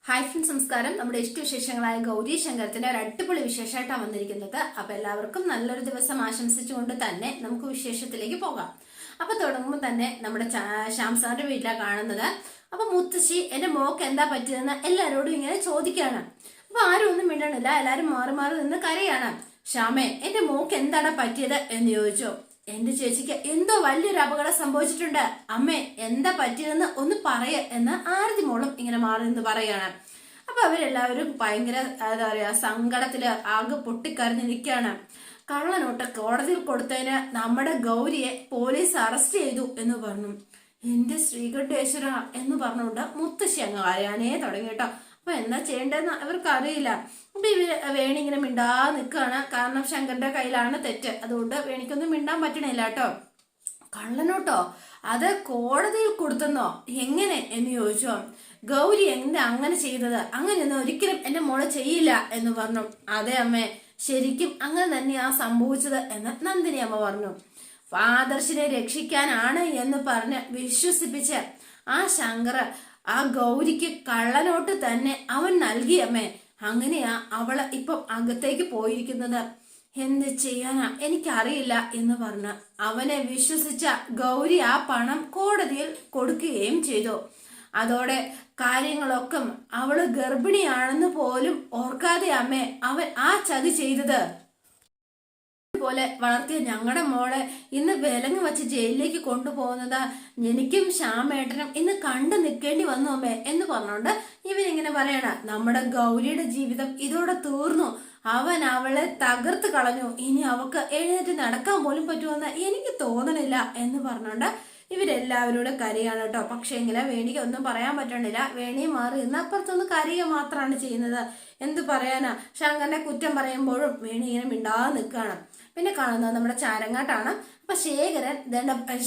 Hi friends, നമസ്കാരം. നമ്മുടെ ഇഷ്ടവിശേഷങ്ങളായ ഗൗരി ശങ്കരത്തിന്റെ ഒരു അടിപൊളി വിശേഷമായിട്ടാണ് വന്നിരിക്കുന്നത്. അപ്പൊ എല്ലാവർക്കും നല്ലൊരു ദിവസം ആശംസിച്ചുകൊണ്ട് തന്നെ നമുക്ക് വിശേഷത്തിലേക്ക് പോകാം. അപ്പൊ തുടങ്ങുമ്പോൾ തന്നെ നമ്മുടെ ശ്യാം സാറിന്റെ വീട്ടിലാണ് കാണുന്നത്. അപ്പൊ മുത്തശ്ശി എന്റെ മോക്ക് എന്താ പറ്റിയതെന്ന് എല്ലാരോടും ഇങ്ങനെ ചോദിക്കുകയാണ്. അപ്പൊ ആരും ഒന്നും മിണ്ടണില്ല, എല്ലാരും മാറി മാറി നിന്ന് കരയാണ്. ശ്യാമേ, എന്റെ മോക്ക് എന്താണ് പറ്റിയത് എന്ന് ചോദിച്ചു. എന്റെ ചേച്ചിക്ക് എന്തോ വലിയൊരു അപകടം സംഭവിച്ചിട്ടുണ്ട്. അമ്മേ, എന്താ പറ്റിയതെന്ന് ഒന്ന് പറയ എന്ന് ആരതി മോളും ഇങ്ങനെ മാറി നിന്ന് പറയാണ്. അപ്പൊ അവരെല്ലാവരും ഭയങ്കര എന്താ പറയാ സങ്കടത്തില് ആകെ പൊട്ടിക്കരഞ്ഞ് നിൽക്കുകയാണ്. കള്ളനോട്ട് കോടതിയിൽ കൊടുത്തതിന് നമ്മുടെ ഗൗരിയെ പോലീസ് അറസ്റ്റ് ചെയ്തു എന്ന് പറഞ്ഞു. എന്റെ ശ്രീകണ്ഠേശ്വര എന്ന് പറഞ്ഞുകൊണ്ട് മുത്തശ്ശി അങ്ങ് കരയാനേ തുടങ്ങി കേട്ടോ. അപ്പൊ എന്താ ചെയ്യേണ്ടതെന്ന് അവർക്ക് അറിയില്ല. അപ്പൊ ഇവര് വേണി ഇങ്ങനെ മിണ്ടാ നിൽക്കുകയാണ്. കാരണം ശങ്കറിന്റെ കയ്യിലാണ് തെറ്റ്, അതുകൊണ്ട് വേണിക്കൊന്നും മിണ്ടാൻ പറ്റണില്ല കേട്ടോ. കള്ളനോട്ടോ അത് കോടതിയിൽ കൊടുത്തെന്നോ, എങ്ങനെ എന്ന് ചോദിച്ചോ. ഗൗരി എന്താ അങ്ങനെ ചെയ്തത്? അങ്ങനെയൊന്നും ഒരിക്കലും എന്റെ മോള് ചെയ്യില്ല എന്ന് പറഞ്ഞു. അതെ അമ്മേ, ശരിക്കും അങ്ങനെ തന്നെയാ സംഭവിച്ചത് എന്ന് നന്ദിനി അമ്മ പറഞ്ഞു. ആദർശിനെ രക്ഷിക്കാനാണ് എന്ന് പറഞ്ഞ് വിശ്വസിപ്പിച്ച് ആ ശങ്കർ ആ ഗൗരിക്ക് കള്ളനോട്ട് തന്നെ അവൻ നൽകിയമ്മേ. അങ്ങനെയാ അവള് ഇപ്പം അകത്തേക്ക് പോയിരിക്കുന്നത്. എന്ത് ചെയ്യാനാ എനിക്കറിയില്ല എന്ന് പറഞ്ഞ് അവനെ വിശ്വസിച്ച ഗൗരി ആ പണം കോടതിയിൽ കൊടുക്കുകയും ചെയ്തു. അതോടെ കാര്യങ്ങളൊക്കെ അവള് ഗർഭിണിയാണെന്ന് പോലും ഓർക്കാതെ അമ്മേ അവൻ ആ ചതി ചെയ്തത്. പോലെ വളർത്തിയ ഞങ്ങളുടെ മോളെ ഇന്ന് വിലങ്ങ് വെച്ച് ജയിലിലേക്ക് കൊണ്ടുപോകുന്നത് എനിക്കും ശ്യാമേട്ടനും ഇന്ന് കണ്ടു നിൽക്കേണ്ടി വന്നു അമ്മേ എന്ന് പറഞ്ഞോണ്ട് ഇവരിങ്ങനെ പറയണ. നമ്മുടെ ഗൗരിയുടെ ജീവിതം ഇതോടെ തീർന്നു. അവൻ അവളെ തകർത്ത് കളഞ്ഞു. ഇനി അവക്ക് എഴുന്നേറ്റ് നടക്കാൻ പോലും പറ്റുമെന്ന് എനിക്ക് തോന്നണില്ല എന്ന് പറഞ്ഞോണ്ട് ഇവരെല്ലാവരോടും കരയാണ് കേട്ടോ. പക്ഷെ എങ്കിലും വേണിക്ക് ഒന്നും പറയാൻ പറ്റണില്ല. വേണി മാറി ഇന്ന് അപ്പുറത്തൊന്ന് കരയുക മാത്രമാണ് ചെയ്യുന്നത്. എന്ത് പറയാനാ, ശങ്കരനെ കുറ്റം പറയുമ്പോഴും വേണി ഇങ്ങനെ മിണ്ടാതെ നിൽക്കുകയാണ്. പിന്നെ കാണുന്നത് നമ്മുടെ ചാരങ്ങാട്ടാണ്. അപ്പൊ ശേഖരൻ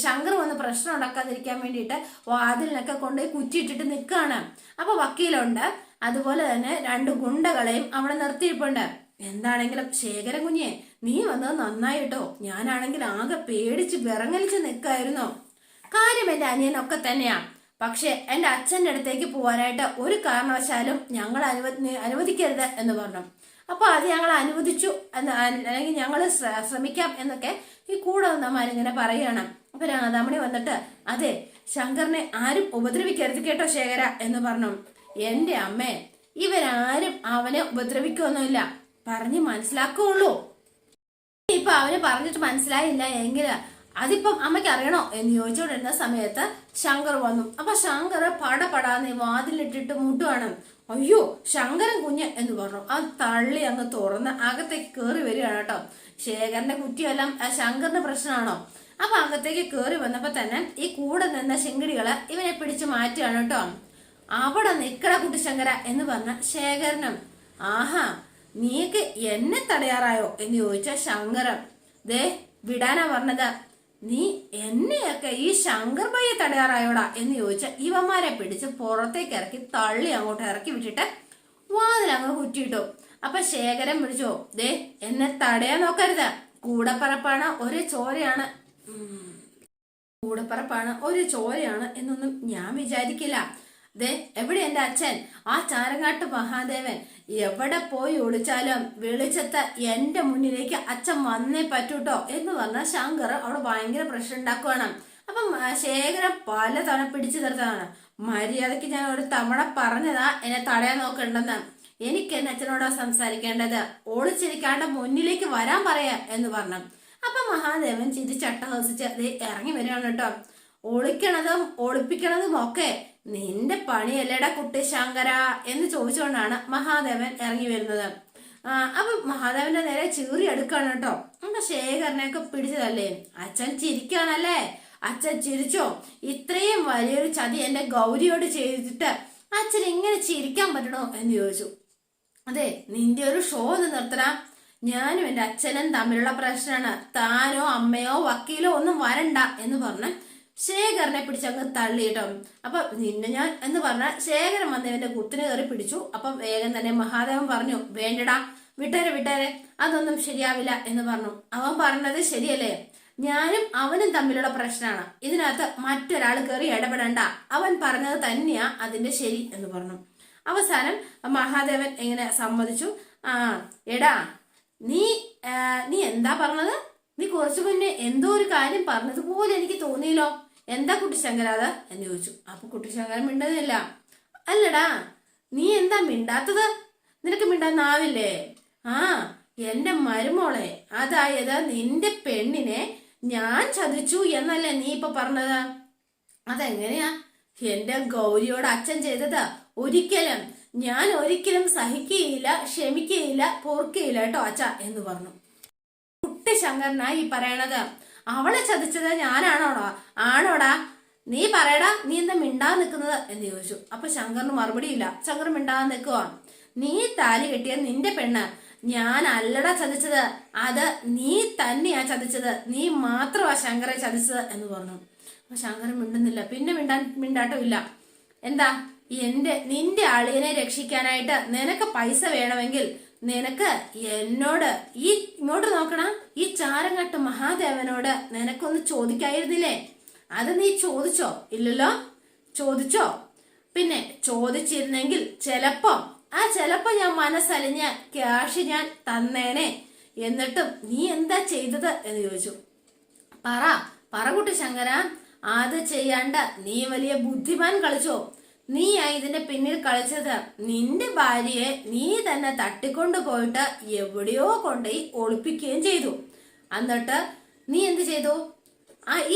ശങ്കർ വന്ന് പ്രശ്നം ഉണ്ടാക്കാതിരിക്കാൻ വേണ്ടിയിട്ട് വാതിലിനൊക്കെ കൊണ്ടുപോയി കുറ്റിയിട്ടിട്ട് നിൽക്കുകയാണ്. അപ്പൊ വക്കീലുണ്ട്, അതുപോലെ തന്നെ 2 ഗുണ്ടകളെയും അവിടെ നിർത്തിയിരിപ്പുണ്ട്. എന്താണെങ്കിലും ശേഖരൻ കുഞ്ഞെ, നീ വന്നത് നന്നായിട്ടോ. ഞാനാണെങ്കിൽ ആകെ പേടിച്ച് വിറങ്ങലിച്ച് നിൽക്കായിരുന്നു. കാര്യം എന്റെ അനിയനൊക്കെ തന്നെയാ. പക്ഷെ എന്റെ അച്ഛന്റെ അടുത്തേക്ക് പോവാനായിട്ട് ഒരു കാരണവശാലും ഞങ്ങൾ അനുവദിക്കരുത് എന്ന് പറഞ്ഞു. അപ്പൊ അത് ഞങ്ങൾ അനുവദിച്ചു എന്ന്, അല്ലെങ്കിൽ ഞങ്ങൾ ശ്രമിക്കാം എന്നൊക്കെ ഈ കൂടെ വന്നമാരിങ്ങനെ പറയാണ്. അപ്പൊ രാധാമണി വന്നിട്ട്, അതെ, ശങ്കറിനെ ആരും ഉപദ്രവിക്കരുത് കേട്ടോ ശേഖര എന്ന് പറഞ്ഞു. എന്റെ അമ്മേ, ഇവരാരും അവനെ ഉപദ്രവിക്കൊന്നുമില്ല, പറഞ്ഞ് മനസ്സിലാക്കുള്ളൂ. ഇപ്പൊ അവന് പറഞ്ഞിട്ട് മനസ്സിലായില്ല എങ്കിൽ അതിപ്പം അമ്മയ്ക്ക് അറിയണോ എന്ന് ചോദിച്ചോണ്ടിരുന്ന സമയത്ത് ശങ്കർ വന്നു. അപ്പൊ ശങ്കർ പടപടാന്ന് വാതിലിട്ടിട്ട് മുട്ടുവാണ്. അയ്യോ, ശങ്കരൻ കുഞ്ഞ് എന്ന് പറഞ്ഞു. ആ തള്ളി അങ്ങ് തുറന്ന് അകത്തേക്ക് കയറി വരികയാണ് കേട്ടോ. ശേഖരന്റെ കുറ്റിയെല്ലാം ശങ്കറിന്റെ പ്രശ്നമാണോ? അപ്പൊ അകത്തേക്ക് കയറി വന്നപ്പോ തന്നെ ഈ കൂടെ നിന്ന ശിങ്കിടികള് ഇവനെ പിടിച്ചു മാറ്റുകയാണ് കേട്ടോ. അവിടെ നിക്കട കുട്ടി ശങ്കര എന്ന് പറഞ്ഞ ശേഖരനും, ആഹാ, നീക്ക് എന്നെ തടയാറായോ എന്ന് ചോദിച്ച ശങ്കരൻ, ദേ വിടാനാ പറഞ്ഞത്. നീ എന്നെയൊക്കെ ഈ ശങ്കർ പയ്യെ തടയാറായോടാ എന്ന് ചോദിച്ച ഇവന്മാരെ പിടിച്ച് പുറത്തേക്ക് ഇറക്കി തള്ളി അങ്ങോട്ട് ഇറക്കി വിട്ടിട്ട് വാതിലങ്ങ് കുറ്റിയിട്ടു. അപ്പൊ ശേഖരൻ വിളിച്ചോ, ദേ എന്നെ തടയാൻ നോക്കരുത്, കൂടപ്പറപ്പാണ് ഒരു ചോരയാണ്, കൂടപ്പറപ്പാണ് ഒരു ചോരയാണ് എന്നൊന്നും ഞാൻ വിചാരിക്കില്ല. ദേ എവിടെ എന്റെ അച്ഛൻ, ആ ചാരങ്ങാട്ട് മഹാദേവൻ എവിടെ പോയി ഒളിച്ചാലും വെളിച്ചത്ത് എന്റെ മുന്നിലേക്ക് അച്ഛൻ വന്നേ പറ്റൂട്ടോ എന്ന് പറഞ്ഞ ശങ്കർ അവിടെ ഭയങ്കര പ്രശ്നം ഉണ്ടാക്കുവാണ്. അപ്പം ശേഖരൻ പലതവണ പിടിച്ചു നിർത്തതാണ്. മര്യാദക്ക് ഞാൻ ഒരു തവണ പറഞ്ഞതാ എന്നെ തടയാൻ നോക്കണ്ടെന്ന്. എനിക്ക് എന്റെ അച്ഛനോടാ സംസാരിക്കേണ്ടത്, ഒളിച്ചിരിക്കാണ്ട് മുന്നിലേക്ക് വരാൻ പറയാ എന്ന് പറഞ്ഞു. അപ്പൊ മഹാദേവൻ ചിരിച്ചട്ടഹസിച്ച് അത് ഇറങ്ങി വരികയാണ് കേട്ടോ. ഒളിക്കണതും ഒളിപ്പിക്കണതും ഒക്കെ നിന്റെ പണിയല്ലേടാ കുട്ടി ശങ്കര എന്ന് ചോദിച്ചുകൊണ്ടാണ് മഹാദേവൻ ഇറങ്ങി വരുന്നത്. അപ്പൊ മഹാദേവന്റെ നേരെ ചീറി എടുക്കാണ് കേട്ടോ. അപ്പൊ ശേഖരനെയൊക്കെ പിടിച്ചതല്ലേ, അച്ഛൻ ചിരിക്കാണല്ലേ, അച്ഛൻ ചിരിച്ചോ? ഇത്രയും വലിയൊരു ചതി എന്റെ ഗൗരിയോട് ചെയ്തിട്ട് അച്ഛൻ ഇങ്ങനെ ചിരിക്കാൻ പറ്റണോ എന്ന് ചോദിച്ചു. അതെ, നിന്റെ ഒരു ഷോ ഒന്ന് നിർത്തടാ. ഞാനും എന്റെ അച്ഛനും തമ്മിലുള്ള പ്രശ്നമാണ്, താനോ അമ്മയോ വക്കീലോ ഒന്നും വരണ്ട എന്ന് പറഞ്ഞ് ശേഖരനെ പിടിച്ചങ്ങ് തള്ളിയിട്ടോ. അപ്പൊ നിന്നെ ഞാൻ എന്ന് പറഞ്ഞ ശേഖരൻ വന്ന് ഇവന്റെ കുത്തിന് കയറി പിടിച്ചു. അപ്പൊ വേഗം തന്നെ മഹാദേവൻ പറഞ്ഞു, വേണ്ടടാ, വിട്ടേരെ, അതൊന്നും ശരിയാവില്ല എന്ന് പറഞ്ഞു. അവൻ പറഞ്ഞത് ശരിയല്ലേ, ഞാനും അവനും തമ്മിലുള്ള പ്രശ്നമാണ്, ഇതിനകത്ത് മറ്റൊരാൾ കയറി ഇടപെടണ്ട, അവൻ പറഞ്ഞത് തന്നെയാ അതിന്റെ ശരി എന്ന് പറഞ്ഞു. അവസാനം മഹാദേവൻ ഇങ്ങനെ സമ്മതിച്ചു. ആ എടാ നീ നീ എന്താ പറഞ്ഞത്? നീ കുറച്ചു മുന്നേ എന്തോ ഒരു കാര്യം പറഞ്ഞതുപോലെ എനിക്ക് തോന്നിയല്ലോ. എന്താ കുട്ടിശങ്കര അത് എന്ന് ചോദിച്ചു. അപ്പൊ കുട്ടിശങ്കരൻ മിണ്ടുന്നില്ല. അല്ലടാ നീ എന്താ മിണ്ടാത്തത്? നിനക്ക് മിണ്ടാന്നാവില്ലേ? ആ എന്റെ മരുമോളെ, അതായത് നിന്റെ പെണ്ണിനെ ഞാൻ ചതിച്ചു എന്നല്ലേ നീ ഇപ്പൊ പറഞ്ഞത്? അതെങ്ങനെയാ? എന്റെ ഗൗരിയോട് അച്ഛൻ ചെയ്തത് ഞാൻ ഒരിക്കലും സഹിക്കുകയില്ല, ക്ഷമിക്കുകയില്ല, പൊറുക്കുകയില്ല കേട്ടോ അച്ഛ എന്ന് പറഞ്ഞു. കുട്ടിശങ്കരനാ ഈ പറയണത്. അവളെ ചതിച്ചത് ഞാനാണോടാ? ആണോടാ? നീ പറയടാ, നീ എന്താ മിണ്ടാതെ നിൽക്കുന്നത് എന്ന് ചോദിച്ചു. അപ്പൊ ശങ്കറിന് മറുപടിയില്ല. ശങ്കർ മിണ്ടാതെ നിൽക്കുക. നീ താലി കെട്ടിയ നിന്റെ പെണ്ണ് ഞാൻ അല്ലടാ ചതിച്ചത്, അത് നീ തന്നെയാ ചതിച്ചത്, നീ മാത്രമാ ശങ്കറെ ചതിച്ചത് എന്ന് പറഞ്ഞു. അപ്പൊ ശങ്കരൻ മിണ്ടുന്നില്ല. പിന്നെ മിണ്ടാട്ടമില്ല. എന്താ നിന്റെ അളിയനെ രക്ഷിക്കാനായിട്ട് നിനക്ക് പൈസ വേണമെങ്കിൽ നിനക്ക് എന്നോട് ഇങ്ങോട്ട് നോക്കണം, ഈ ചാരങ്ങാട്ട് മഹാദേവനോട് നിനക്കൊന്ന് ചോദിക്കായിരുന്നില്ലേ? അത് നീ ചോദിച്ചോ? ഇല്ലല്ലോ. ചോദിച്ചോ? പിന്നെ ചോദിച്ചിരുന്നെങ്കിൽ ചിലപ്പോ ഞാൻ മനസ്സലിഞ്ഞ ക്യാഷ് ഞാൻ തന്നേനെ. എന്നിട്ടും നീ എന്താ ചെയ്തത് എന്ന് ചോദിച്ചു. പറ കുട്ടിശങ്കര, അത് ചെയ്യാണ്ട് നീ വലിയ ബുദ്ധിമാൻ കളിച്ചോ? നീയാ ഇതിന്റെ പിന്നിൽ കളിച്ചത്. നിന്റെ ഭാര്യയെ നീ തന്നെ തട്ടിക്കൊണ്ടു പോയിട്ട് എവിടെയോ കൊണ്ടുപോയി ഒളിപ്പിക്കുകയും ചെയ്തു. എന്നിട്ട് നീ എന്ത് ചെയ്തു?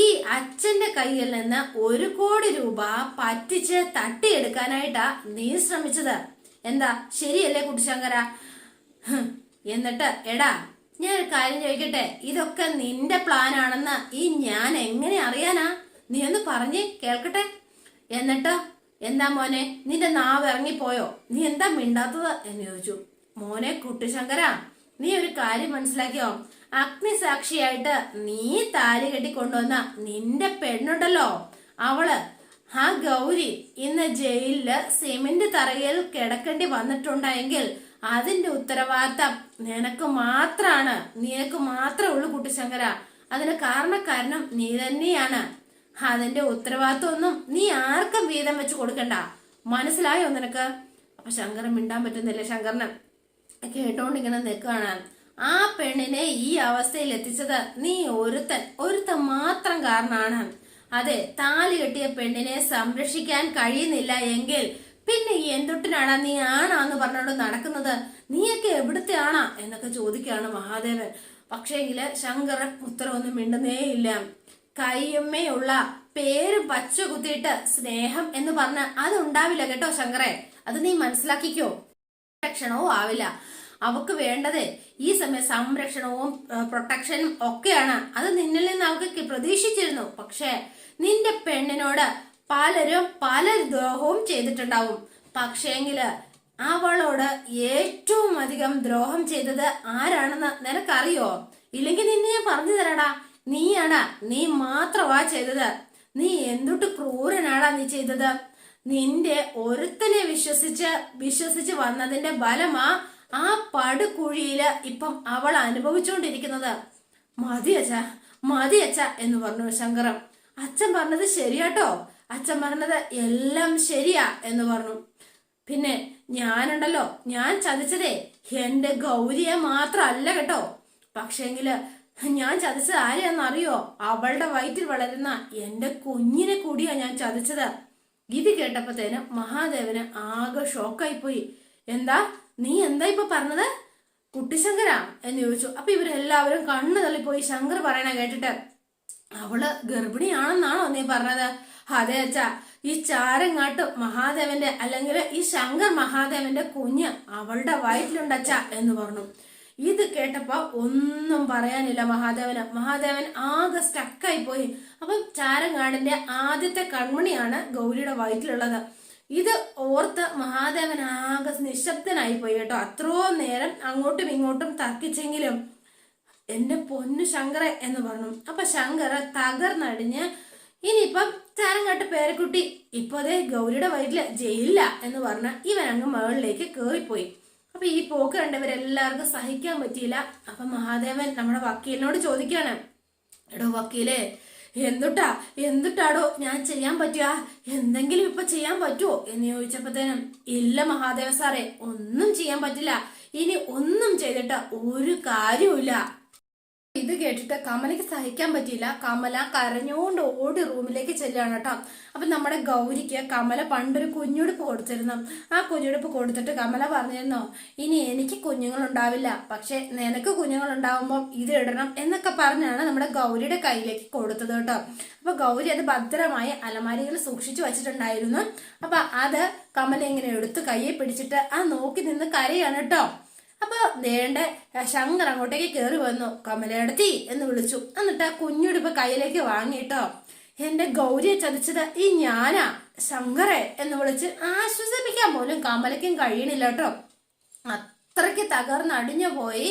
ഈ അച്ഛന്റെ കയ്യിൽ നിന്ന് 1 കോടി രൂപ പറ്റിച്ച് തട്ടിയെടുക്കാനായിട്ടാ നീ ശ്രമിച്ചത്. എന്താ ശരിയല്ലേ കുട്ടിശങ്കര? എന്നിട്ട് എടാ ഞാൻ ഒരു കാര്യം ചോദിക്കട്ടെ, ഇതൊക്കെ നിന്റെ പ്ലാൻ ആണെന്ന് ഞാൻ എങ്ങനെ അറിയാനാ? നീ ഒന്ന് പറഞ്ഞേ കേൾക്കട്ടെ. എന്നിട്ട് എന്താ മോനെ, നിന്റെ നാവ് ഇറങ്ങിപ്പോയോ? നീ എന്താ മിണ്ടാത്തത് എന്ന് ചോദിച്ചു. മോനെ കുട്ടിശങ്കര, നീ ഒരു കാര്യം മനസ്സിലാക്കിയോ? അഗ്നിസാക്ഷിയായിട്ട് നീ താലി കെട്ടിക്കൊണ്ടുവന്ന നിന്റെ പെണ്ണുണ്ടല്ലോ, അവള് ആ ഗൗരി ഇന്ന് ജയിലില് സിമന്റ് തറയിൽ കിടക്കേണ്ടി വന്നിട്ടുണ്ടെങ്കിൽ അതിന്റെ ഉത്തരവാദിത്തം നിനക്ക് മാത്രമേ ഉള്ളൂ കുട്ടിശങ്കര. അതിന് കാരണക്കാരനും നീ തന്നെയാണ്. അതിന്റെ ഉത്തരവാദിത്തം ഒന്നും നീ ആർക്കും വീതം വെച്ച് കൊടുക്കണ്ട. മനസ്സിലായോ നിനക്ക്? അപ്പൊ ശങ്കരൻ മിണ്ടാൻ പറ്റുന്നില്ല. ശങ്കരന് കേട്ടോണ്ടിങ്ങനെ നിൽക്കുകയാണ്. ആ പെണ്ണിനെ ഈ അവസ്ഥയിൽ എത്തിച്ചത് നീ ഒരുത്തൻ മാത്രം കാരണമാണ്. അതെ, താലി കെട്ടിയ പെണ്ണിനെ സംരക്ഷിക്കാൻ കഴിയുന്നില്ല എങ്കിൽ പിന്നെ എന്തൊട്ടിനാണ് നീ ആണാന്ന് പറഞ്ഞോണ്ട് നടക്കുന്നത്? നീയൊക്കെ എവിടുത്തെ ആണാ എന്നൊക്കെ ചോദിക്കുകയാണ് മഹാദേവൻ. പക്ഷേങ്കില് ശങ്കരൻ ഉത്തരവൊന്നും മിണ്ടുന്നേ ഇല്ല. കയ്യമ്മയുള്ള പേര് പച്ച കുത്തിയിട്ട് സ്നേഹം എന്ന് പറഞ്ഞ അതുണ്ടാവില്ല കേട്ടോ ശങ്കറെ. അത് നീ മനസ്സിലാക്കിക്കോ. സംരക്ഷണവും ആവില്ല. അവക്ക് വേണ്ടത് ഈ സമയം സംരക്ഷണവും പ്രൊട്ടക്ഷനും ഒക്കെയാണ്. അത് നിന്നിൽ നിന്ന് അവൾക്ക് പ്രതീക്ഷിച്ചിരുന്നു. പക്ഷെ നിന്റെ പെണ്ണിനോട് പലരും പല ദ്രോഹവും ചെയ്തിട്ടുണ്ടാവും. പക്ഷേങ്കില് അവളോട് ഏറ്റവും അധികം ദ്രോഹം ചെയ്തത് ആരാണെന്ന് നിനക്കറിയോ? ഇല്ലെങ്കിൽ നിന്നെ ഞാൻ പറഞ്ഞു തരാടാ. നീ മാത്രമാ ചെയ്തത്. നീ എന്തൊട്ട് ക്രൂരനാടാ നീ ചെയ്തത്. നിന്റെ ഒരുത്തനെ വിശ്വസിച്ച് വന്നതിന്റെ ഫലമാ ആ പടുകുഴിയില് ഇപ്പം അവൾ അനുഭവിച്ചുകൊണ്ടിരിക്കുന്നത്. മതി അച്ഛ എന്ന് പറഞ്ഞു ശങ്കരം. അച്ഛൻ പറഞ്ഞത് ശരിയാട്ടോ, അച്ഛൻ പറഞ്ഞത് എല്ലാം ശരിയാ എന്ന് പറഞ്ഞു. പിന്നെ ഞാനുണ്ടല്ലോ, ഞാൻ ചതിച്ചതേ എന്റെ ഗൗരിയെ മാത്രമല്ല കേട്ടോ. പക്ഷേങ്കില് ഞാൻ ചതിച്ചത് ആരെയാന്നറിയോ? അവളുടെ വയറ്റിൽ വളരുന്ന എന്റെ കുഞ്ഞിനെ കൂടിയാ ഞാൻ ചതിച്ചത്. ഇത് കേട്ടപ്പോഴത്തേന് മഹാദേവന് ആകെ ഷോക്കായിപ്പോയി. നീ എന്താ ഇപ്പൊ പറഞ്ഞത് കുട്ടിശങ്കര എന്ന് ചോദിച്ചു. അപ്പൊ ഇവരെല്ലാവരും കണ്ണു തള്ളിപ്പോയി ശങ്കർ പറയണ കേട്ടിട്ട്. അവള് ഗർഭിണിയാണെന്നാണോ നീ പറഞ്ഞത്? അതെ അച്ഛാ, ഈ ചാരങ്ങാട്ട് മഹാദേവന്റെ അല്ലെങ്കിൽ ഈ ശങ്കർ മഹാദേവന്റെ കുഞ്ഞ് അവളുടെ വയറ്റിലുണ്ടച്ഛ എന്ന് പറഞ്ഞു. ഇത് കേട്ടപ്പോ ഒന്നും പറയാനില്ല മഹാദേവൻ ആകെ സ്റ്റക്കായി പോയി. അപ്പം ചാരങ്ങാടിന്റെ ആദ്യത്തെ കൺമണിയാണ് ഗൗരിയുടെ വയറ്റിലുള്ളത്. ഇത് ഓർത്ത് മഹാദേവൻ ആകെ നിശബ്ദനായി പോയി കേട്ടോ. അത്രയോ നേരം അങ്ങോട്ടും ഇങ്ങോട്ടും തർക്കിച്ചെങ്കിലും എന്റെ പൊന്നു ശങ്കറെ എന്ന് പറഞ്ഞു. അപ്പൊ ശങ്കർ തകർന്നടിഞ്ഞ് ഇനിയിപ്പം ചാരങ്ങാട്ട് പേരക്കുട്ടി ഇപ്പോതേ ഗൗരിയുടെ വയറ്റില് ജയിലില്ല എന്ന് പറഞ്ഞ ഇവൻ അങ്ങ് മുകളിലേക്ക് കേറിപ്പോയി. അപ്പൊ ഈ പോക്ക് കണ്ടവരെല്ലാവർക്കും സഹിക്കാൻ പറ്റിയില്ല. അപ്പൊ മഹാദേവൻ നമ്മുടെ വക്കീലിനോട് ചോദിക്കാണ്, എടോ വക്കീലേ, എന്തുട്ടാ എന്തുട്ടാടോ ഞാൻ ചെയ്യാൻ പറ്റുക, എന്തെങ്കിലും ഇപ്പൊ ചെയ്യാൻ പറ്റുമോ എന്ന് ചോദിച്ചപ്പോഴത്തേനും ഇല്ല മഹാദേവ സാറേ, ഒന്നും ചെയ്യാൻ പറ്റില്ല, ഇനി ഒന്നും ചെയ്തിട്ട് ഒരു കാര്യവുമില്ല. ഇത് കേട്ടിട്ട് കമലയ്ക്ക് സഹിക്കാൻ പറ്റിയില്ല. കമല കരഞ്ഞോണ്ട് ഓടി റൂമിലേക്ക് ചെല്ലുകയാണ് കേട്ടോ. അപ്പൊ നമ്മുടെ ഗൗരിക്ക് കമല പണ്ടൊരു കുഞ്ഞുടുപ്പ് കൊടുത്തിരുന്നു. ആ കുഞ്ഞുടുപ്പ് കൊടുത്തിട്ട് കമല പറഞ്ഞിരുന്നോ, ഇനി എനിക്ക് കുഞ്ഞുങ്ങൾ ഉണ്ടാവില്ല, പക്ഷെ നിനക്ക് കുഞ്ഞുങ്ങൾ ഉണ്ടാവുമ്പോൾ ഇത് ഇടണം എന്നൊക്കെ പറഞ്ഞാണ് നമ്മുടെ ഗൗരിയുടെ കയ്യിലേക്ക് കൊടുത്തത് കേട്ടോ. അപ്പൊ ഗൗരി അത് ഭദ്രമായി അലമാരിയിൽ സൂക്ഷിച്ചു വെച്ചിട്ടുണ്ടായിരുന്നു. അപ്പൊ അത് കമല ഇങ്ങനെ എടുത്ത് കയ്യെ പിടിച്ചിട്ട് ആ നോക്കി നിന്ന് കരയാണ് കേട്ടോ. അപ്പൊ ദേണ്ട ശങ്കർ അങ്ങോട്ടേക്ക് കയറി വന്നു. കമലയെടുത്തി എന്ന് വിളിച്ചു. എന്നിട്ട് ആ കുഞ്ഞുടുപ്പ് കയ്യിലേക്ക് വാങ്ങിട്ടോ. എന്റെ ഗൗരിയെ ചതിച്ചത് ഈ ഞാനാ ശങ്കറെ എന്ന് വിളിച്ച് ആശ്വസിപ്പിക്കാൻ പോലും കമലയ്ക്കും കഴിയണില്ല കേട്ടോ. അത്രയ്ക്ക് തകർന്നടിഞ്ഞു പോയി.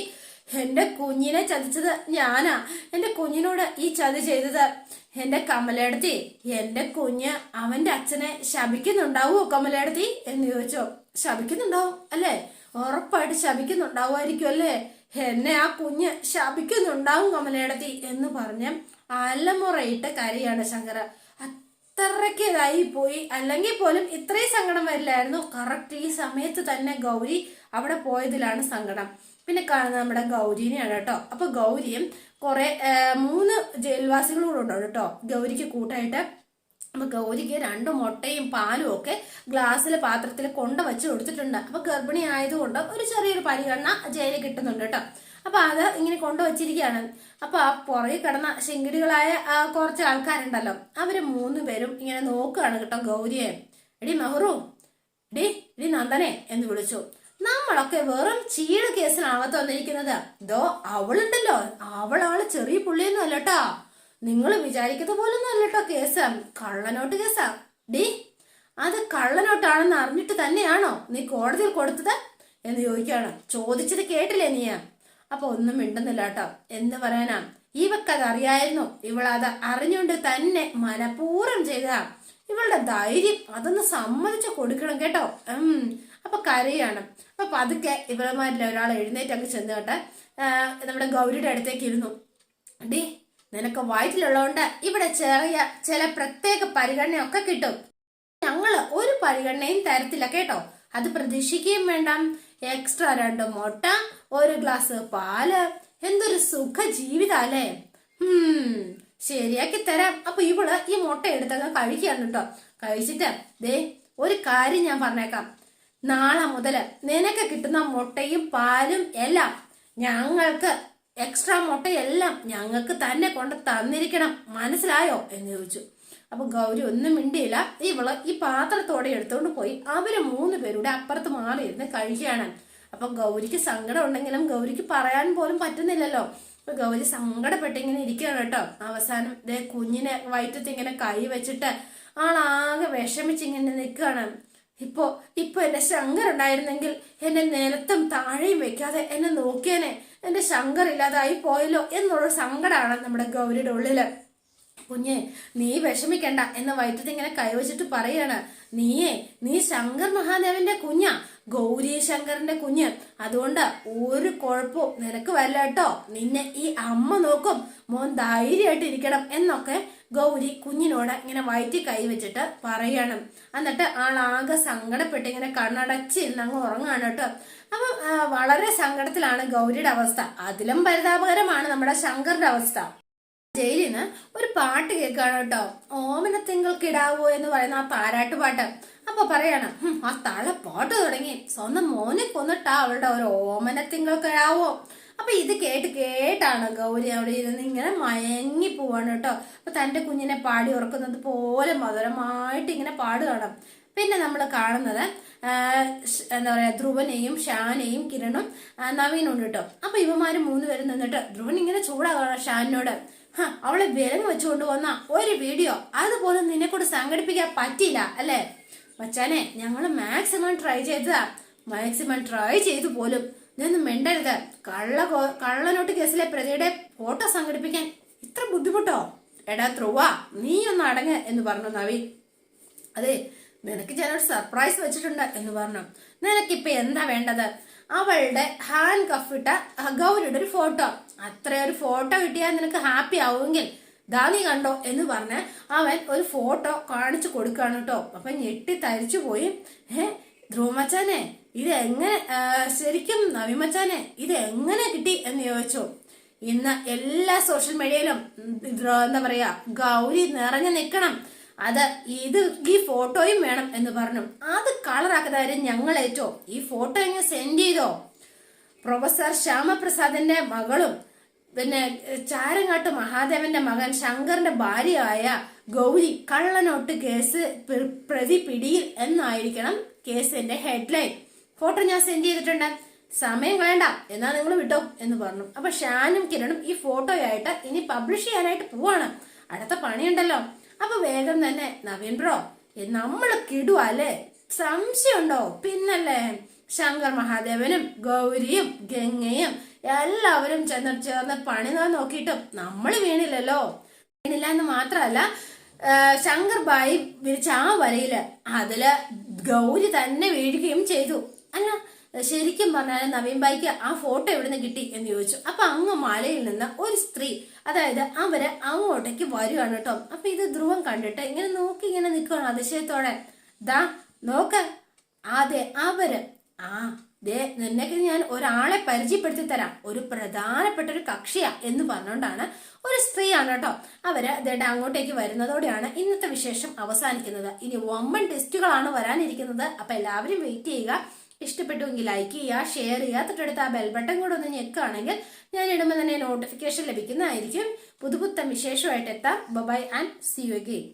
എന്റെ കുഞ്ഞിനെ ചതിച്ചത് ഞാനാ, എന്റെ കുഞ്ഞിനോട് ഈ ചതി ചെയ്തത് എന്റെ കമലയെടുത്തി. എന്റെ കുഞ്ഞ് അവന്റെ അച്ഛനെ ശപിക്കുന്നുണ്ടാവോ കമലയെടുത്തി എന്ന് ചോദിച്ചോ. ശപിക്കുന്നുണ്ടാവും അല്ലേ, ഉറപ്പായിട്ട് ശപിക്കുന്നുണ്ടാവുമായിരിക്കും അല്ലേ, എന്നെ ആ കുഞ്ഞ് ശപിക്കുന്നുണ്ടാവും കമലയെടുത്തി എന്ന് പറഞ്ഞ് അലമുറയിട്ട് കരയാണ് ശങ്കര. അത്രയ്ക്ക് ഇതായി പോയി. അല്ലെങ്കിൽ പോലും ഇത്രയും സങ്കടം വരില്ലായിരുന്നു. കറക്റ്റ് ഈ സമയത്ത് തന്നെ ഗൗരി അവിടെ പോയതിലാണ് സങ്കടം. പിന്നെ കാണുന്നത് നമ്മുടെ ഗൗരിനെയാണ് കേട്ടോ. അപ്പൊ ഗൗരിയും കുറെ 3 ജയിൽവാസികളും കൂടെ ഉണ്ടോ കേട്ടോ ഗൗരിക്ക് കൂട്ടായിട്ട്. അപ്പൊ ഗൗരിക്ക് 2 മുട്ടയും പാലും ഒക്കെ ഗ്ലാസ്സിൽ പാത്രത്തിൽ കൊണ്ടുവച്ച് കൊടുത്തിട്ടുണ്ട്. അപ്പൊ ഗർഭിണി ആയതുകൊണ്ട് ഒരു ചെറിയൊരു പരിഗണന ജയിലിൽ കിട്ടുന്നുണ്ട് കേട്ടോ. അപ്പൊ അത് ഇങ്ങനെ കൊണ്ടുവച്ചിരിക്കുകയാണ്. അപ്പൊ ആ പുറകെ കിടന്ന ശിങ്കിടികളായ കുറച്ച് ആൾക്കാരുണ്ടല്ലോ, അവര് 3 പേരും ഇങ്ങനെ നോക്കുകയാണ് കേട്ടോ ഗൗരിയെ. എടി മെഹ്റു, എടി നന്ദനെ എന്ന് വിളിച്ചു. നമ്മളൊക്കെ വെറും ചീട് കേസിനകത്ത് വന്നിരിക്കുന്നത്. ഇതോ അവളുണ്ടല്ലോ, അവളാള് ചെറിയ പുള്ളിയൊന്നും അല്ലട്ടോ, നിങ്ങൾ വിചാരിക്കുന്ന പോലൊന്നും അല്ലട്ടോ കേസ്, കള്ളനോട്ട് കേസാ. അത് കള്ളനോട്ടാണെന്ന് അറിഞ്ഞിട്ട് തന്നെയാണോ നീ കോടതിയിൽ കൊടുത്തത് എന്ന് ചോദിക്കുകയാണ്. ചോദിച്ചത് കേട്ടില്ലേ നീ? അപ്പൊ ഒന്നും മിണ്ടുന്നില്ല കേട്ടോ. എന്ത് പറയാനാ, ഇവക്കത് അറിയായിരുന്നു, ഇവളത് അറിഞ്ഞുകൊണ്ട് തന്നെ മനഃപൂർവ്വം ചെയ്തതാ. ഇവളുടെ ധൈര്യം അതൊന്ന് സമ്മതിച്ചു കൊടുക്കണം കേട്ടോ. അപ്പൊ കരയാണ്. അപ്പൊ പതുക്കെ ഇവളമാരിൽ ഒരാൾ എഴുന്നേറ്റ് അങ്ങ് ചെന്ന് കേട്ടെ നമ്മുടെ ഗൗരിയുടെ അടുത്തേക്ക് ഇരുന്നു. നിനക്ക് വയറ്റിലുള്ളതുകൊണ്ട് ഇവിടെ ചെറിയ ചില പ്രത്യേക പരിഗണനയൊക്കെ കിട്ടും. ഞങ്ങള് ഒരു പരിഗണനയും തരത്തില്ല കേട്ടോ, അത് പ്രതീക്ഷിക്കുകയും വേണ്ട. എക്സ്ട്രാ 2 മുട്ട, 1 ഗ്ലാസ് പാല്, എന്തൊരു സുഖ ജീവിതല്ലേ. ശരിയാക്കി തരാം. അപ്പൊ ഇവള് ഈ മുട്ട എടുത്തങ്ങ് കഴിക്കുകയാണ് കേട്ടോ. കഴിച്ചിട്ട് ഒരു കാര്യം ഞാൻ പറഞ്ഞേക്കാം, നാളെ മുതല് നിനക്ക് കിട്ടുന്ന മുട്ടയും പാലും എല്ലാം ഞങ്ങൾക്ക്, എക്സ്ട്രാ മുട്ടയെല്ലാം ഞങ്ങൾക്ക് തന്നെ കൊണ്ട് തന്നിരിക്കണം, മനസ്സിലായോ എന്ന് ചോദിച്ചു. അപ്പൊ ഗൗരി ഒന്നും മിണ്ടിയില്ല. ഇവള് ഈ പാത്രത്തോടെ എടുത്തോണ്ട് പോയി അവര് 3 പേരുടെ അപ്പുറത്ത് മാറിയിരുന്ന് കഴിക്കുകയാണ്. അപ്പൊ ഗൗരിക്ക് സങ്കടം ഉണ്ടെങ്കിലും ഗൗരിക്ക് പറയാൻ പോലും പറ്റുന്നില്ലല്ലോ. അപ്പൊ ഗൗരി സങ്കടപ്പെട്ടിങ്ങനെ ഇരിക്കുകയാണ് കേട്ടോ. അവസാനം കുഞ്ഞിനെ വയറ്റത്ത് ഇങ്ങനെ കൈ വെച്ചിട്ട് ആളാകെ വിഷമിച്ചിങ്ങനെ നിൽക്കുകയാണ്. ഇപ്പൊ എന്റെ ശങ്കർ ഉണ്ടായിരുന്നെങ്കിൽ എന്നെ നിലത്തും താഴെയും വെക്കാതെ എന്നെ നോക്കിയേനെ, എന്റെ ശങ്കർ ഇല്ലാതായി പോയല്ലോ എന്നുള്ള സങ്കടമാണ് നമ്മുടെ ഗൗരിയുടെ ഉള്ളില്. കുഞ്ഞെ നീ വിഷമിക്കണ്ട എന്ന് വയറ്റത്ത് ഇങ്ങനെ കൈവച്ചിട്ട് പറയാണ്. നീ ശങ്കർ മഹാദേവന്റെ കുഞ്ഞാ, ഗൗരി ശങ്കറിന്റെ കുഞ്ഞ്, അതുകൊണ്ട് ഒരു കുഴപ്പവും നിനക്ക് വരില്ല കേട്ടോ, നിന്നെ ഈ അമ്മ നോക്കും, മോൻ ധൈര്യമായിട്ട് ഇരിക്കണം എന്നൊക്കെ ഗൗരി കുഞ്ഞിനോട് ഇങ്ങനെ വയറ്റി കൈവച്ചിട്ട് പറയണം. എന്നിട്ട് ആളാകെ സങ്കടപ്പെട്ട് ഇങ്ങനെ കണ്ണടച്ചിരുന്ന് അങ്ങ് ഉറങ്ങാണ് കേട്ടോ. അപ്പൊ വളരെ സങ്കടത്തിലാണ് ഗൗരിയുടെ അവസ്ഥ. അതിലും പരിതാപകരമാണ് നമ്മുടെ ശങ്കറിന്റെ അവസ്ഥ. ജയിലിൽ നിന്ന് ഒരു പാട്ട് കേൾക്കാണ് കേട്ടോ, ഓമനത്തിങ്കൾ കിടാവോ എന്ന് പറയുന്ന ആ താരാട്ട് പാട്ട്. അപ്പൊ പറയാണ്, ആ തള പാട്ട് തുടങ്ങി, സ്വന്തം മോനെ കൊന്നിട്ടാ അവളുടെ ഒരു ഓമനത്തിങ്കൾ കിടാവോ. അപ്പൊ ഇത് കേട്ടാണ് ഗൗരി അവിടെ ഇരുന്ന് ഇങ്ങനെ മയങ്ങി പോവാണ് കേട്ടോ. അപ്പൊ തന്റെ കുഞ്ഞിനെ പാടി ഉറക്കുന്നത് പോലെ മധുരമായിട്ട് ഇങ്ങനെ പാടുകയാണ്. പിന്നെ നമ്മൾ കാണുന്നത് എന്താ പറയാ, ധ്രുവനെയും ഷാനെയും കിരണും നവീനും ഉണ്ട് കേട്ടോ. അപ്പൊ ഇവന്മാര് 3 പേരും നിന്നിട്ട് ധ്രുവൻ ഇങ്ങനെ ചൂടാകാണ് ഷാനിനോട്. അവളെ വിലങ്ങ് വെച്ചുകൊണ്ട് വന്ന ഒരു വീഡിയോ അതുപോലും നിന്നെ കൂടെ സംഘടിപ്പിക്കാൻ പറ്റിയില്ല അല്ലേ മച്ചാനെ, ഞങ്ങള് മാക്സിമം ട്രൈ ചെയ്തതാ, മാക്സിമം ട്രൈ ചെയ്തു പോലും ഇതൊന്നും മിണ്ടരുത്. കള്ളനോട്ട് കേസിലെ പ്രതിയുടെ ഫോട്ടോ സംഘടിപ്പിക്കാൻ ഇത്ര ബുദ്ധിമുട്ടോ? എടാ ധ്രുവ, നീ ഒന്ന് അടങ്ങ് എന്ന് പറഞ്ഞു നവീൻ. അതെ, നിനക്ക് ഞാനൊരു സർപ്രൈസ് വെച്ചിട്ടുണ്ട് എന്ന് പറഞ്ഞു. നിനക്കിപ്പൊ എന്താ വേണ്ടത്? അവളുടെ ഹാൻഡ് കഫ് ഇട്ട ഗൗരിയുടെ ഒരു ഫോട്ടോ, അത്രയൊരു ഫോട്ടോ കിട്ടിയാൽ നിനക്ക് ഹാപ്പി ആവുമെങ്കിൽ ദാ നീ കണ്ടോ എന്ന് പറഞ്ഞ് അവൻ ഒരു ഫോട്ടോ കാണിച്ചു കൊടുക്കാണ് കേട്ടോ. അപ്പൊ ഞെട്ടി തരിച്ചു പോയി. ധ്രുവ മച്ചാനെ ഇത് എങ്ങനെ, ശരിക്കും നവീൻ മച്ചാനെ ഇത് എങ്ങനെ കിട്ടി എന്ന് ചോദിച്ചു. ഇന്ന് എല്ലാ സോഷ്യൽ മീഡിയയിലും എന്താ പറയാ ഗൗരി നിറഞ്ഞു നിൽക്കണം, അത് ഈ ഫോട്ടോയും വേണം എന്ന് പറഞ്ഞു. അത് കളറാക്കുന്ന കാര്യം ഞങ്ങളേറ്റോ. ഈ ഫോട്ടോ ഇങ്ങനെ സെൻഡ് ചെയ്തോ. പ്രൊഫസർ ശ്യാമപ്രസാദിന്റെ മകളും പിന്നെ ചാരങ്ങാട്ട് മഹാദേവന്റെ മകൻ ശങ്കറിന്റെ ഭാര്യയായ ഗൗരി കള്ളനോട്ട് കേസ് പ്രതി പിടിയിൽ എന്നായിരിക്കണം കേസിന്റെ ഹെഡ്ലൈൻ. ഫോട്ടോ ഞാൻ സെൻഡ് ചെയ്തിട്ടുണ്ട്, സമയം വേണ്ട എന്നാ നിങ്ങൾ വിട്ടോ എന്ന് പറഞ്ഞു. അപ്പൊ ഷാനും കിരണും ഈ ഫോട്ടോയായിട്ട് ഇനി പബ്ലിഷ് ചെയ്യാനായിട്ട് പോവാണ്, അടുത്ത പണിയുണ്ടല്ലോ. അപ്പൊ വേഗം തന്നെ നവീൻ ബ്രോ നമ്മള് കിടുവല്ലേ, സംശയമുണ്ടോ? പിന്നല്ലേ ശങ്കർ മഹാദേവനും ഗൗരിയും ഗംഗയും എല്ലാവരും ചേർന്ന് പണി നോക്കിയിട്ടും നമ്മൾ വീണില്ലല്ലോ. വീണില്ല എന്ന് മാത്രമല്ല, ശങ്കർ ബായി വിരിച്ച ആ വരയില് അതില് ഗൗരി തന്നെ വീഴുകയും ചെയ്തു. അല്ല ശരിക്കും പറഞ്ഞാൽ നവീൻ ബായിക്ക് ആ ഫോട്ടോ എവിടുന്ന് കിട്ടി എന്ന് ചോദിച്ചു. അപ്പൊ അങ്ങ് മലയിൽ നിന്ന് ഒരു സ്ത്രീ, അതായത് അവര് അങ്ങോട്ടേക്ക് വരുവാണ് കേട്ടോ. അപ്പൊ ഇത് ധ്രുവം കണ്ടിട്ട് ഇങ്ങനെ നോക്കി ഇങ്ങനെ നിൽക്കുകയാണ് അതിശയത്തോടെ. ദാ നോക്ക്, അതെ അവര്, നിന്നൊക്കെ ഞാൻ ഒരാളെ പരിചയപ്പെടുത്തി തരാം, ഒരു പ്രധാനപ്പെട്ട ഒരു കക്ഷിയാ എന്ന് പറഞ്ഞുകൊണ്ടാണ്, ഒരു സ്ത്രീയാണ് കേട്ടോ. അവര് അതേണ്ട അങ്ങോട്ടേക്ക് വരുന്നതോടെയാണ് ഇന്നത്തെ വിശേഷം അവസാനിക്കുന്നത്. ഇനി വമ്പൻ ടെസ്റ്റുകളാണ് വരാനിരിക്കുന്നത്. അപ്പൊ എല്ലാവരും വെയിറ്റ് ചെയ്യുക. ഇഷ്ടപ്പെട്ടുവെങ്കിൽ ലൈക്ക് ചെയ്യുക, ഷെയർ ചെയ്യുക, തൊട്ടടുത്ത് ആ ബെൽ ബട്ടൺ കൂടെ ഒന്ന് ഞെക്കുകയാണെങ്കിൽ ഞാൻ ഇടുമ്പോൾ തന്നെ നോട്ടിഫിക്കേഷൻ ലഭിക്കുന്നതായിരിക്കും. പുതുപുത്തൻ വിശേഷമായിട്ട് എത്താം. Bye and see you again.